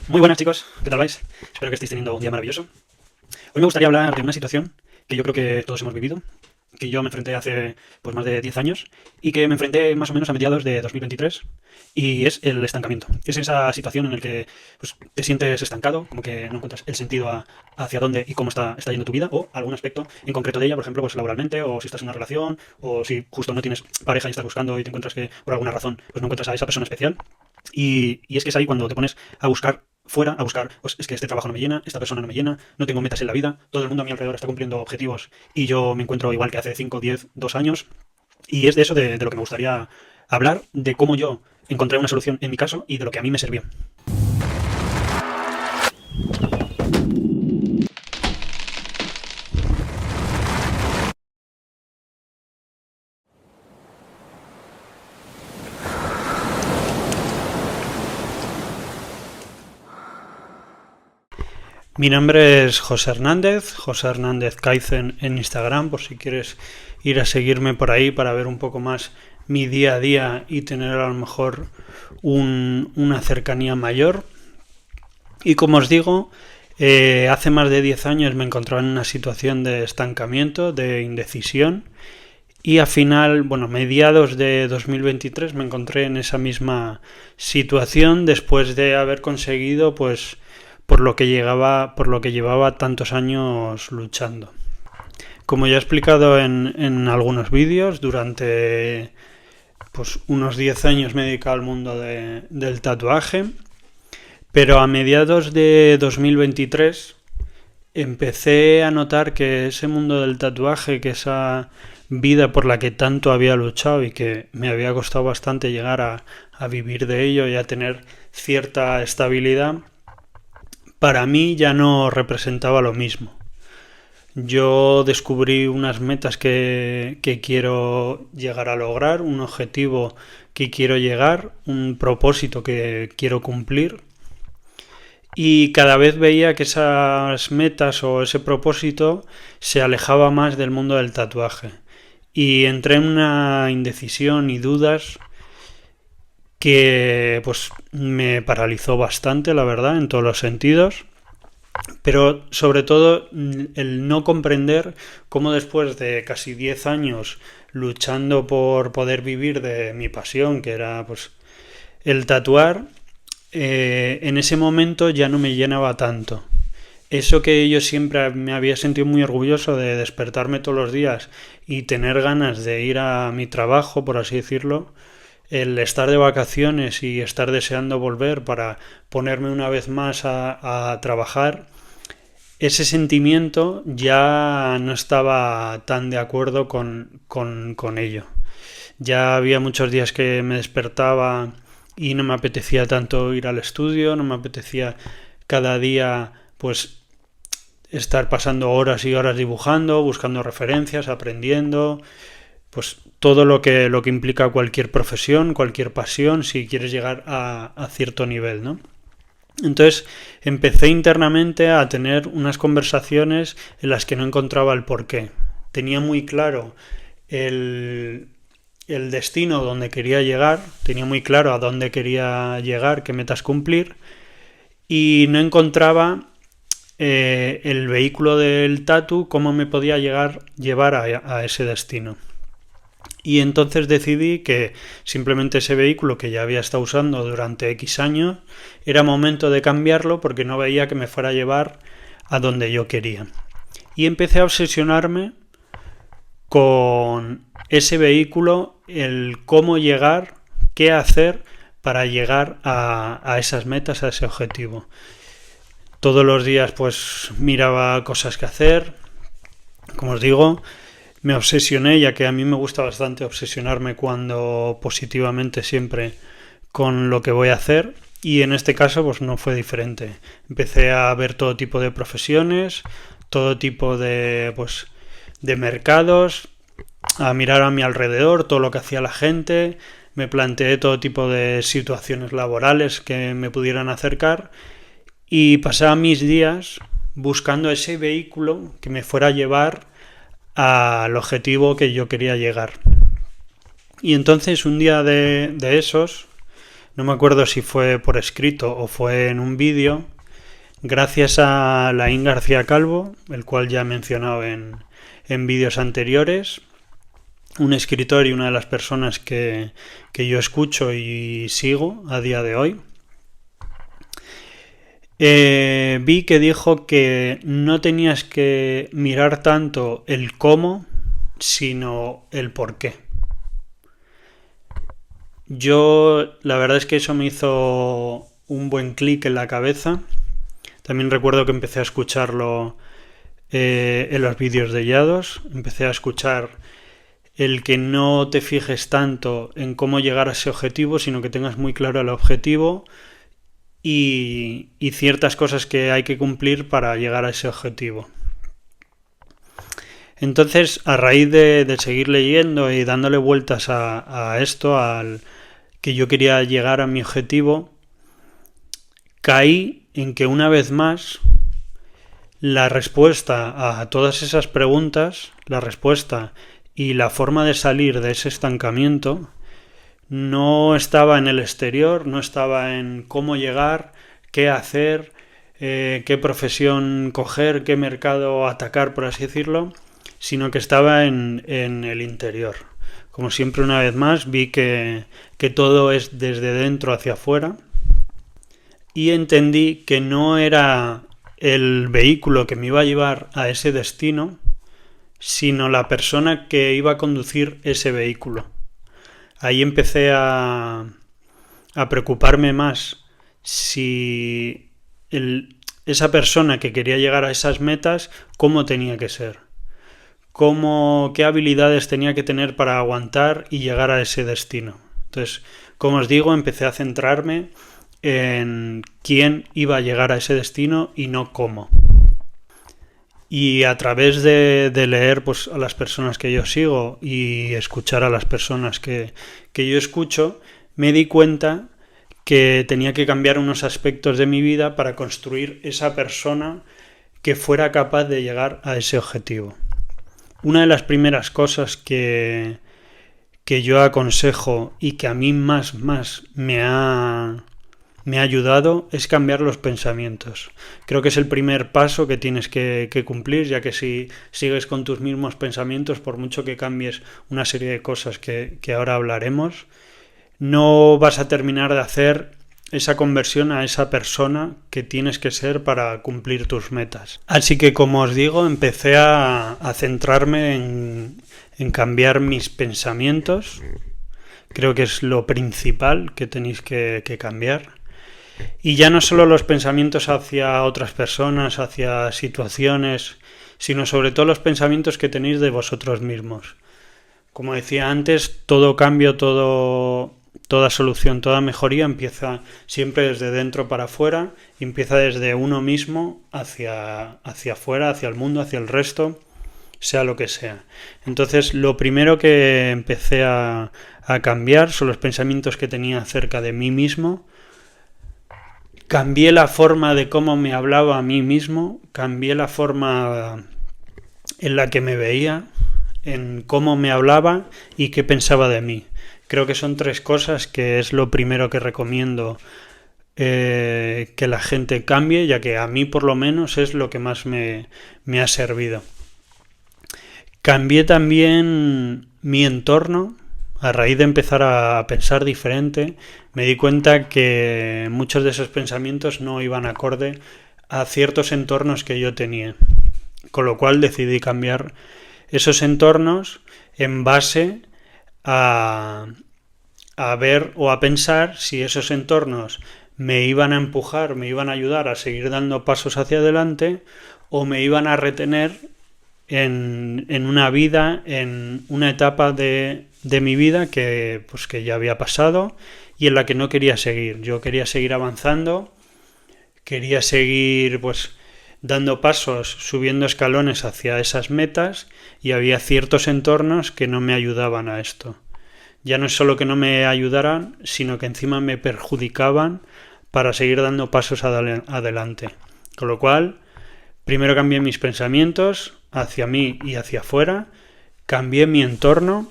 Muy buenas chicos, ¿qué tal vais? Espero que estéis teniendo un día maravilloso. Hoy me gustaría hablar de una situación que yo creo que todos hemos vivido, que yo me enfrenté hace pues más de 10 años y que me enfrenté más o menos a mediados de 2023 y es el estancamiento. Es esa situación en la que pues, te sientes estancado, como que no encuentras el sentido hacia dónde y cómo está yendo tu vida o algún aspecto en concreto de ella, por ejemplo, pues laboralmente o si estás en una relación o si justo no tienes pareja y estás buscando y te encuentras que por alguna razón pues no encuentras a esa persona especial. Y es que es ahí cuando te pones a buscar fuera, a buscar, pues es que este trabajo no me llena, esta persona no me llena, no tengo metas en la vida, todo el mundo a mi alrededor está cumpliendo objetivos y yo me encuentro igual que hace 5, 10, 2 años. Y es de eso de lo que me gustaría hablar, de cómo yo encontré una solución en mi caso y de lo que a mí me sirvió. Mi nombre es José Hernández Kaizen en Instagram, por si quieres ir a seguirme por ahí para ver un poco más mi día a día y tener a lo mejor una cercanía mayor. Y como os digo, hace más de 10 años me encontraba en una situación de estancamiento, de indecisión. Y a final, bueno, mediados de 2023 me encontré en esa misma situación después de haber conseguido, pues, por lo que llevaba tantos años luchando. Como ya he explicado en algunos vídeos, durante pues, unos 10 años me he dedicado al mundo del tatuaje, pero a mediados de 2023 empecé a notar que ese mundo del tatuaje, que esa vida por la que tanto había luchado y que me había costado bastante llegar a vivir de ello y a tener cierta estabilidad, para mí ya no representaba lo mismo. Yo descubrí unas metas que quiero llegar a lograr, un objetivo que quiero llegar, un propósito que quiero cumplir. Y cada vez veía que esas metas o ese propósito se alejaba más del mundo del tatuaje. Y entré en una indecisión y dudas que pues me paralizó bastante, la verdad, en todos los sentidos. Pero sobre todo el no comprender cómo después de casi 10 años luchando por poder vivir de mi pasión, que era pues el tatuar, en ese momento ya no me llenaba tanto. Eso que yo siempre me había sentido muy orgulloso de despertarme todos los días y tener ganas de ir a mi trabajo, por así decirlo, el estar de vacaciones y estar deseando volver para ponerme una vez más a trabajar, ese sentimiento ya no estaba tan de acuerdo con ello. Ya había muchos días que me despertaba y no me apetecía tanto ir al estudio, no me apetecía cada día pues estar pasando horas y horas dibujando, buscando referencias, aprendiendo, pues todo lo que implica cualquier profesión, cualquier pasión, si quieres llegar a cierto nivel, ¿no? Entonces empecé internamente a tener unas conversaciones en las que no encontraba el porqué. Tenía muy claro el, el destino donde quería llegar, tenía muy claro a dónde quería llegar, qué metas cumplir, y no encontraba el vehículo del tatu, cómo me podía llevar a ese destino. Y entonces decidí que simplemente ese vehículo que ya había estado usando durante X años era momento de cambiarlo porque no veía que me fuera a llevar a donde yo quería. Y empecé a obsesionarme con ese vehículo, el cómo llegar, qué hacer para llegar a esas metas, a ese objetivo. Todos los días pues miraba cosas que hacer, como os digo, me obsesioné, ya que a mí me gusta bastante obsesionarme cuando positivamente siempre con lo que voy a hacer, y en este caso pues no fue diferente. Empecé a ver todo tipo de profesiones, todo tipo de pues de mercados, a mirar a mi alrededor todo lo que hacía la gente, me planteé todo tipo de situaciones laborales que me pudieran acercar y pasaba mis días buscando ese vehículo que me fuera a llevar al objetivo que yo quería llegar. Y entonces un día de esos no me acuerdo si fue por escrito o fue en un vídeo, gracias a Laín García Calvo, el cual ya he mencionado en vídeos anteriores, un escritor y una de las personas que yo escucho y sigo a día de hoy. Vi que dijo que no tenías que mirar tanto el cómo, sino el por qué. Yo, la verdad es que eso me hizo un buen clic en la cabeza. También recuerdo que empecé a escucharlo en los vídeos de Yados. Empecé a escuchar el que no te fijes tanto en cómo llegar a ese objetivo, sino que tengas muy claro el objetivo y ciertas cosas que hay que cumplir para llegar a ese objetivo. Entonces, a raíz de seguir leyendo y dándole vueltas a esto, al que yo quería llegar a mi objetivo, caí en que una vez más la respuesta a todas esas preguntas, la respuesta y la forma de salir de ese estancamiento no estaba en el exterior, no estaba en cómo llegar, qué hacer, qué profesión coger, qué mercado atacar, por así decirlo, sino que estaba en el interior. Como siempre, una vez más, vi que todo es desde dentro hacia afuera y entendí que no era el vehículo que me iba a llevar a ese destino, sino la persona que iba a conducir ese vehículo. Ahí empecé a preocuparme más si esa persona que quería llegar a esas metas, cómo tenía que ser, qué habilidades tenía que tener para aguantar y llegar a ese destino. Entonces, como os digo, empecé a centrarme en quién iba a llegar a ese destino y no cómo. Y a través de leer pues, a las personas que yo sigo y escuchar a las personas que yo escucho, me di cuenta que tenía que cambiar unos aspectos de mi vida para construir esa persona que fuera capaz de llegar a ese objetivo. Una de las primeras cosas que yo aconsejo y que a mí más me ha ayudado es cambiar los pensamientos. Creo que es el primer paso que tienes que cumplir, ya que si sigues con tus mismos pensamientos, por mucho que cambies una serie de cosas que ahora hablaremos, no vas a terminar de hacer esa conversión a esa persona que tienes que ser para cumplir tus metas. Así que, como os digo, empecé a centrarme en cambiar mis pensamientos. Creo que es lo principal que tenéis que cambiar. Y ya no solo los pensamientos hacia otras personas, hacia situaciones, sino sobre todo los pensamientos que tenéis de vosotros mismos. Como decía antes, todo cambio, toda solución, toda mejoría empieza siempre desde dentro para afuera, y empieza desde uno mismo hacia afuera, hacia el mundo, hacia el resto, sea lo que sea. Entonces, lo primero que empecé a cambiar son los pensamientos que tenía acerca de mí mismo. Cambié la forma de cómo me hablaba a mí mismo, cambié la forma en la que me veía, en cómo me hablaba y qué pensaba de mí. Creo que son 3 cosas que es lo primero que recomiendo que la gente cambie, ya que a mí por lo menos es lo que más me ha servido. Cambié también mi entorno. A raíz de empezar a pensar diferente, me di cuenta que muchos de esos pensamientos no iban acorde a ciertos entornos que yo tenía. Con lo cual decidí cambiar esos entornos en base a ver o a pensar si esos entornos me iban a empujar, me iban a ayudar a seguir dando pasos hacia adelante o me iban a retener en una vida, en una etapa de mi vida que ya había pasado y en la que no quería seguir. Yo quería seguir avanzando, quería seguir dando pasos, subiendo escalones hacia esas metas, y había ciertos entornos que no me ayudaban a esto. Ya no es solo que no me ayudaran, sino que encima me perjudicaban para seguir dando pasos adelante. Con lo cual, primero cambié mis pensamientos hacia mí y hacia afuera, cambié mi entorno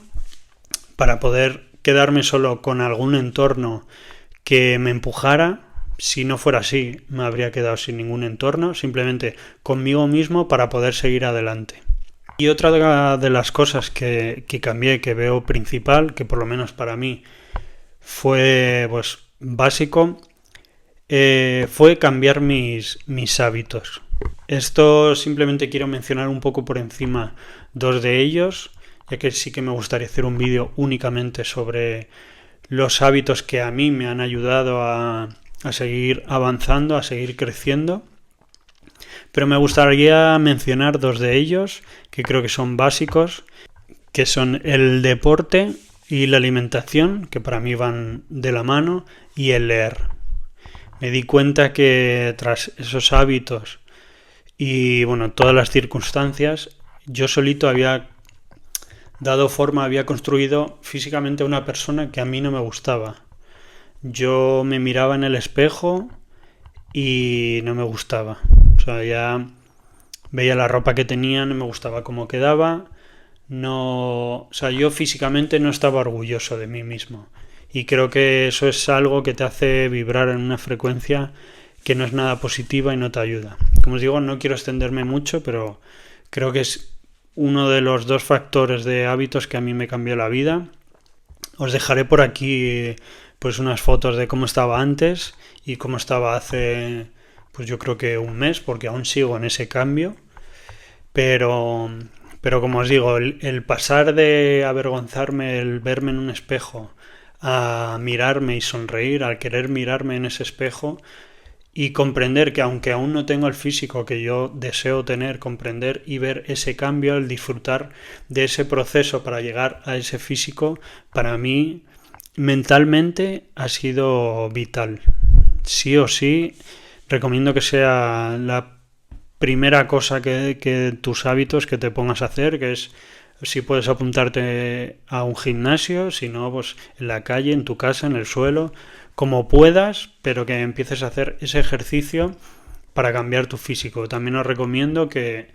para poder quedarme solo con algún entorno que me empujara. Si no fuera así, me habría quedado sin ningún entorno, simplemente conmigo mismo para poder seguir adelante. Y otra de las cosas que cambié, que veo principal, que por lo menos para mí fue pues básico, fue cambiar mis hábitos. Esto simplemente quiero mencionar un poco por encima dos de ellos, ya que sí que me gustaría hacer un vídeo únicamente sobre los hábitos que a mí me han ayudado a seguir avanzando, a seguir creciendo. Pero me gustaría mencionar dos de ellos, que creo que son básicos, que son el deporte y la alimentación, que para mí van de la mano, y el leer. Me di cuenta que tras esos hábitos y bueno, todas las circunstancias, yo solito había dado forma, había construido físicamente una persona que a mí no me gustaba. Yo me miraba en el espejo y no me gustaba. O sea, ya veía la ropa que tenía, no me gustaba cómo quedaba. No, o sea, yo físicamente no estaba orgulloso de mí mismo. Y creo que eso es algo que te hace vibrar en una frecuencia que no es nada positiva y no te ayuda. Como os digo, no quiero extenderme mucho, pero creo que es uno de los dos factores de hábitos que a mí me cambió la vida. Os dejaré por aquí pues unas fotos de cómo estaba antes y cómo estaba hace, pues yo creo que un mes, porque aún sigo en ese cambio. Pero como os digo, el pasar de avergonzarme, el verme en un espejo, a mirarme y sonreír, al querer mirarme en ese espejo y comprender que aunque aún no tengo el físico que yo deseo tener, comprender y ver ese cambio, el disfrutar de ese proceso para llegar a ese físico, para mí mentalmente ha sido vital. Sí o sí, recomiendo que sea la primera cosa que tus hábitos que te pongas a hacer, que es si puedes apuntarte a un gimnasio, si no, pues en la calle, en tu casa, en el suelo, como puedas, pero que empieces a hacer ese ejercicio para cambiar tu físico. También os recomiendo que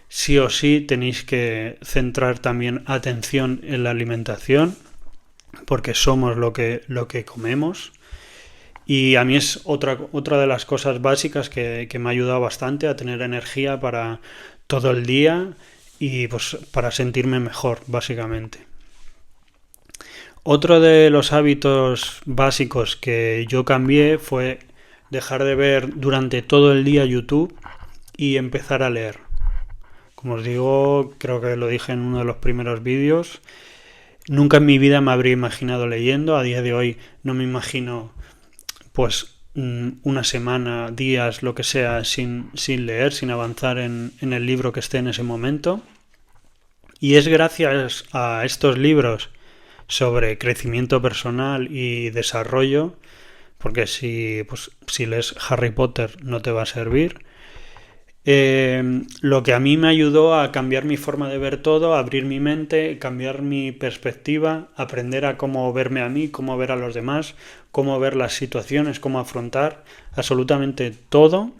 sí o sí tenéis que centrar también atención en la alimentación, porque somos lo que comemos. Y a mí es otra de las cosas básicas que me ha ayudado bastante a tener energía para todo el día y pues para sentirme mejor, básicamente. Otro de los hábitos básicos que yo cambié fue dejar de ver durante todo el día YouTube y empezar a leer. Como os digo, creo que lo dije en uno de los primeros vídeos, nunca en mi vida me habría imaginado leyendo. A día de hoy no me imagino pues una semana, días, lo que sea, sin leer, sin avanzar en el libro que esté en ese momento. Y es gracias a estos libros sobre crecimiento personal y desarrollo, porque si lees Harry Potter no te va a servir, lo que a mí me ayudó a cambiar mi forma de ver todo, a abrir mi mente, cambiar mi perspectiva, aprender a cómo verme a mí, cómo ver a los demás, cómo ver las situaciones, cómo afrontar absolutamente todo.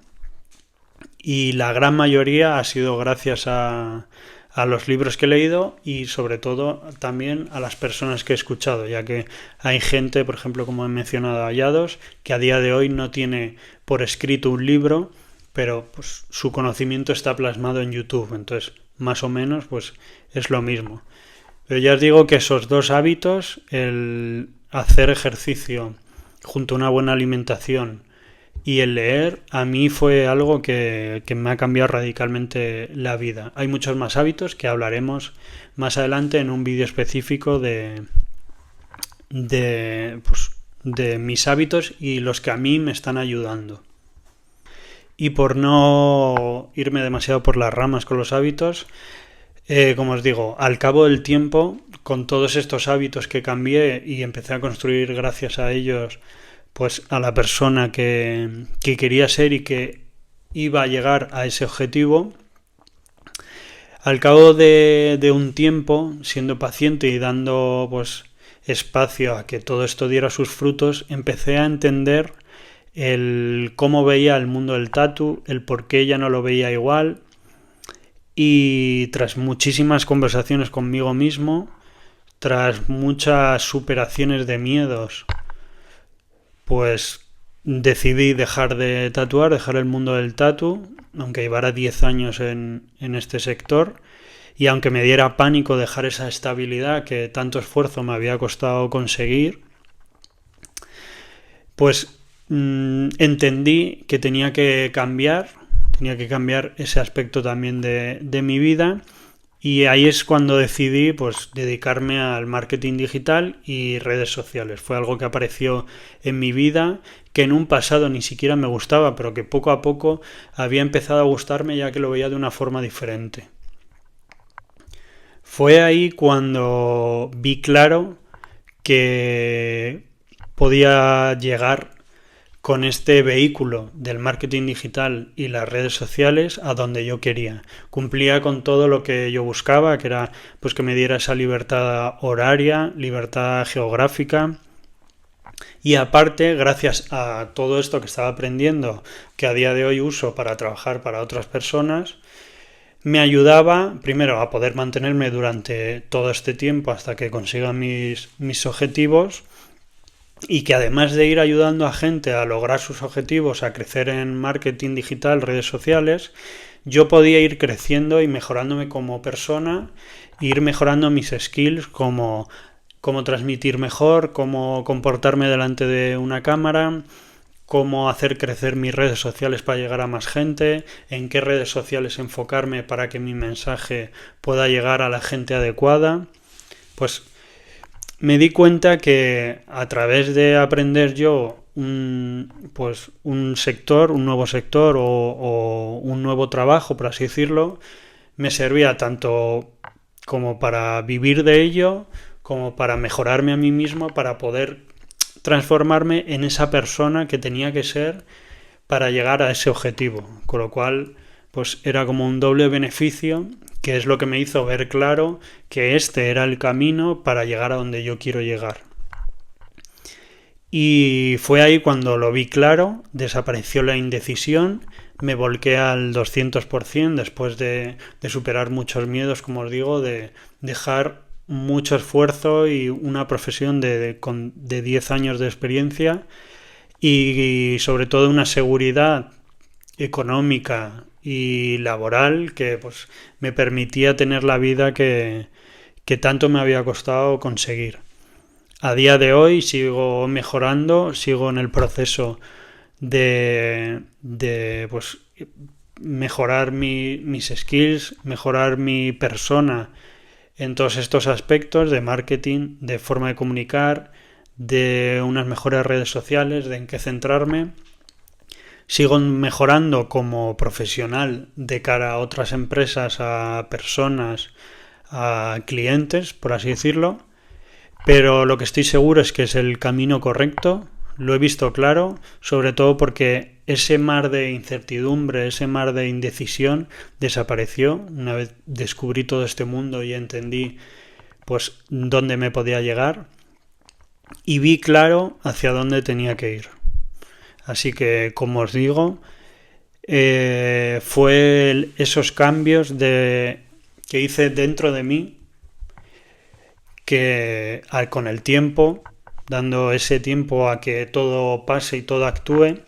Y la gran mayoría ha sido gracias a los libros que he leído y sobre todo también a las personas que he escuchado, ya que hay gente, por ejemplo, como he mencionado a Yados, que a día de hoy no tiene por escrito un libro, pero pues su conocimiento está plasmado en YouTube, entonces más o menos pues es lo mismo. Pero ya os digo que esos dos hábitos, el hacer ejercicio junto a una buena alimentación y el leer, a mí fue algo que me ha cambiado radicalmente la vida. Hay muchos más hábitos que hablaremos más adelante en un vídeo específico de mis hábitos y los que a mí me están ayudando. Y por no irme demasiado por las ramas con los hábitos, como os digo, al cabo del tiempo, con todos estos hábitos que cambié y empecé a construir gracias a ellos, pues a la persona que quería ser y que iba a llegar a ese objetivo, al cabo de un tiempo, siendo paciente y dando pues espacio a que todo esto diera sus frutos, empecé a entender el cómo veía el mundo del tatu, el por qué ya no lo veía igual, y tras muchísimas conversaciones conmigo mismo, tras muchas superaciones de miedos, pues decidí dejar de tatuar, dejar el mundo del tatu, aunque llevara 10 años en este sector, y aunque me diera pánico dejar esa estabilidad que tanto esfuerzo me había costado conseguir, pues entendí que tenía que cambiar ese aspecto también de mi vida, y ahí es cuando decidí pues dedicarme al marketing digital y redes sociales. Fue algo que apareció en mi vida, que en un pasado ni siquiera me gustaba, pero que poco a poco había empezado a gustarme ya que lo veía de una forma diferente. Fue ahí cuando vi claro que podía llegar con este vehículo del marketing digital y las redes sociales a donde yo quería. Cumplía con todo lo que yo buscaba, que era pues que me diera esa libertad horaria, libertad geográfica, y aparte, gracias a todo esto que estaba aprendiendo, que a día de hoy uso para trabajar para otras personas, me ayudaba primero a poder mantenerme durante todo este tiempo hasta que consiga mis objetivos, y que además de ir ayudando a gente a lograr sus objetivos, a crecer en marketing digital, redes sociales, yo podía ir creciendo y mejorándome como persona, ir mejorando mis skills como cómo transmitir mejor, cómo comportarme delante de una cámara, cómo hacer crecer mis redes sociales para llegar a más gente, en qué redes sociales enfocarme para que mi mensaje pueda llegar a la gente adecuada. Pues me di cuenta que a través de aprender yo un sector, un nuevo sector o un nuevo trabajo, por así decirlo, me servía tanto como para vivir de ello, como para mejorarme a mí mismo, para poder transformarme en esa persona que tenía que ser para llegar a ese objetivo. Con lo cual, pues era como un doble beneficio, que es lo que me hizo ver claro que este era el camino para llegar a donde yo quiero llegar. Y fue ahí cuando lo vi claro, desapareció la indecisión, me volqué al 200% después de superar muchos miedos, como os digo, de dejar mucho esfuerzo y una profesión de 10 años de experiencia, y sobre todo una seguridad económica y laboral que pues me permitía tener la vida que tanto me había costado conseguir. A día de hoy sigo mejorando, sigo en el proceso de pues mejorar mis skills, mejorar mi persona en todos estos aspectos de marketing, de forma de comunicar, de unas mejores redes sociales, de en qué centrarme. Sigo mejorando como profesional de cara a otras empresas, a personas, a clientes, por así decirlo, pero lo que estoy seguro es que es el camino correcto, lo he visto claro, sobre todo porque ese mar de incertidumbre, ese mar de indecisión desapareció una vez descubrí todo este mundo y entendí pues dónde me podía llegar, y vi claro hacia dónde tenía que ir. Así que, como os digo, fue esos cambios que hice dentro de mí que con el tiempo, dando ese tiempo a que todo pase y todo actúe,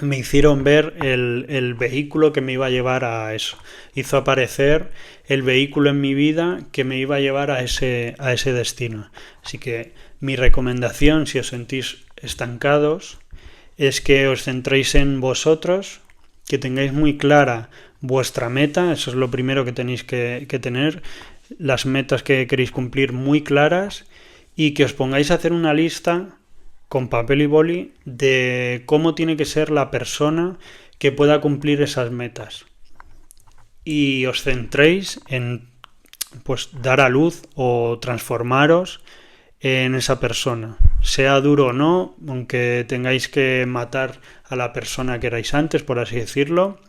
me hicieron ver el vehículo que me iba a llevar a eso. Hizo aparecer el vehículo en mi vida que me iba a llevar a ese destino. Así que mi recomendación, si os sentís estancados, es que os centréis en vosotros, que tengáis muy clara vuestra meta. Eso es lo primero que tenéis que tener, las metas que queréis cumplir muy claras, y que os pongáis a hacer una lista con papel y boli de cómo tiene que ser la persona que pueda cumplir esas metas, y os centréis en pues dar a luz o transformaros en esa persona, sea duro o no, aunque tengáis que matar a la persona que erais antes, por así decirlo,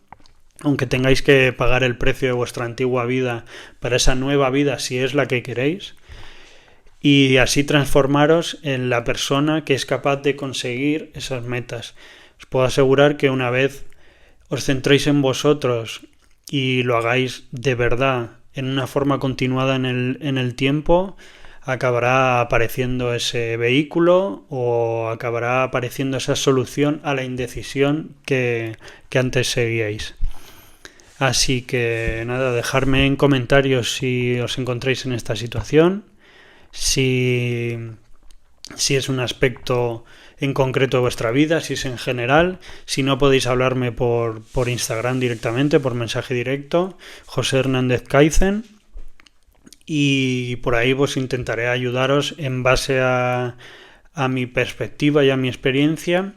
aunque tengáis que pagar el precio de vuestra antigua vida para esa nueva vida si es la que queréis, y así transformaros en la persona que es capaz de conseguir esas metas. Os puedo asegurar que una vez os centréis en vosotros y lo hagáis de verdad en una forma continuada en el tiempo, acabará apareciendo ese vehículo o acabará apareciendo esa solución a la indecisión que antes seguíais. Así que nada, dejadme en comentarios si os encontráis en esta situación, si es un aspecto en concreto de vuestra vida, si es en general. Si no, podéis hablarme por Instagram directamente, por mensaje directo, José Hernández Kaizen, y por ahí pues intentaré ayudaros en base a mi perspectiva y a mi experiencia,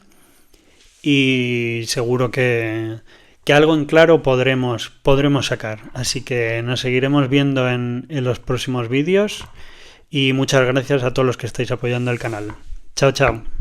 y seguro que algo en claro podremos sacar. Así que nos seguiremos viendo en los próximos vídeos, y muchas gracias a todos los que estáis apoyando el canal. Chao, chao.